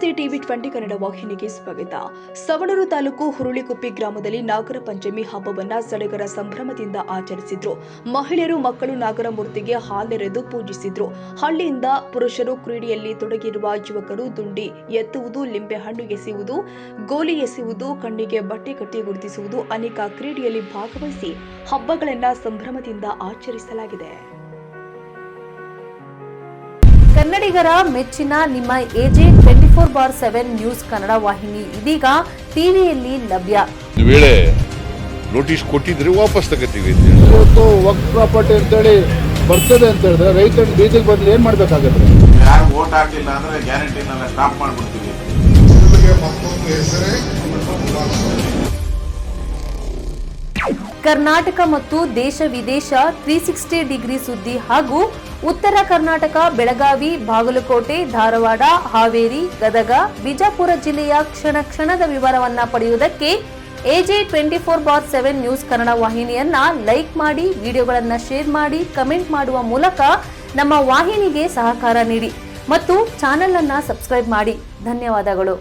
ನಮಸ್ತೆ ಟಿವಿ 20 ಕನ್ನಡ ವಾಹಿನಿಗೆ ಸ್ವಾಗತ. ಸವಣೂರು ತಾಲೂಕು ಹುರುಳಿಕುಪ್ಪಿ ಗ್ರಾಮದಲ್ಲಿ ನಾಗರ ಪಂಚಮಿ ಹಬ್ಬವನ್ನ ಸಡಗರ ಸಂಭ್ರಮದಿಂದ ಆಚರಿಸಿದ್ರು. ಮಹಿಳೆಯರು ಮಕ್ಕಳು ನಾಗರ ಮೂರ್ತಿಗೆ ಹಾಲೆರೆದು ಪೂಜಿಸಿದ್ರು. ಹಳ್ಳಿಯಿಂದ ಪುರುಷರು ಕ್ರೀಡೆಯಲ್ಲಿ ತೊಡಗಿರುವ ಯುವಕರು ದುಂಡಿ ಎತ್ತುವುದು, ಲಿಂಬೆಹಣ್ಣು ಎಸೆಯುವುದು, ಗೋಲಿ ಎಸೆಯುವುದು, ಕಣ್ಣಿಗೆ ಬಟ್ಟೆ ಕಟ್ಟಿ ಗುರುತಿಸುವುದು ಅನೇಕ ಕ್ರೀಡೆಯಲ್ಲಿ ಭಾಗವಹಿಸಿ ಹಬ್ಬಗಳನ್ನ ಸಂಭ್ರಮದಿಂದ ಆಚರಿಸಲಾಗಿದೆ. ಕನ್ನಡಿಗರ ಮೆಚ್ಚಿನ ನಿಮ್ಮ ಎಜೆ 24/7 ನ್ಯೂಸ್ ಕನ್ನಡ ವಾಹಿನಿ ಇದೀಗ ಟಿವಿಯಲ್ಲಿ ಲಭ್ಯ. ಒಂದು ವೇಳೆ ನೋಟಿಸ್ ಕೊಟ್ಟಿದ್ರೆ ವಾಪಸ್ ತಗೋತೀವಿ. ಇವತ್ತು ವಕ್ಫ್ ಪ್ರಾಪರ್ಟಿ ಅಂತೇಳಿ ಬರ್ತದೆ ಅಂತ ಹೇಳಿದ್ರೆ ರೈತರ ಬೀದಿಗೆ ಬದಲು ಏನ್ ಮಾಡ್ಬೇಕಾಗತ್ತೆ? ಯಾರು ವೋಟ್ ಹಾಕಿಲ್ಲ ಅಂದ್ರೆ ಗ್ಯಾರಂಟಿನೆಲ್ಲ ಸ್ಟಾಪ್ ಮಾಡ್ಬಿಡ್ತೀವಿ. ಕರ್ನಾಟಕ ಮತ್ತು ದೇಶ ವಿದೇಶ 360 ಡಿಗ್ರಿ ಸುದ್ದಿ ಹಾಗೂ ಉತ್ತರ ಕರ್ನಾಟಕ, ಬೆಳಗಾವಿ, ಬಾಗಲಕೋಟೆ, ಧಾರವಾಡ, ಹಾವೇರಿ, ಗದಗ, ಬಿಜಾಪುರ ಜಿಲ್ಲೆಯ ಕ್ಷಣ ಕ್ಷಣದ ವಿವರವನ್ನ ಪಡೆಯುವುದಕ್ಕೆ ಎಜೆ 24/7 ನ್ಯೂಸ್ ಕನ್ನಡ ವಾಹಿನಿಯನ್ನ ಲೈಕ್ ಮಾಡಿ, ವಿಡಿಯೋಗಳನ್ನ ಶೇರ್ ಮಾಡಿ, ಕಮೆಂಟ್ ಮಾಡುವ ಮೂಲಕ ನಮ್ಮ ವಾಹಿನಿಗೆ ಸಹಕಾರ ನೀಡಿ ಮತ್ತು ಚಾನೆಲ್ ಅನ್ನ ಸಬ್ಸ್ಕ್ರೈಬ್ ಮಾಡಿ. ಧನ್ಯವಾದಗಳು.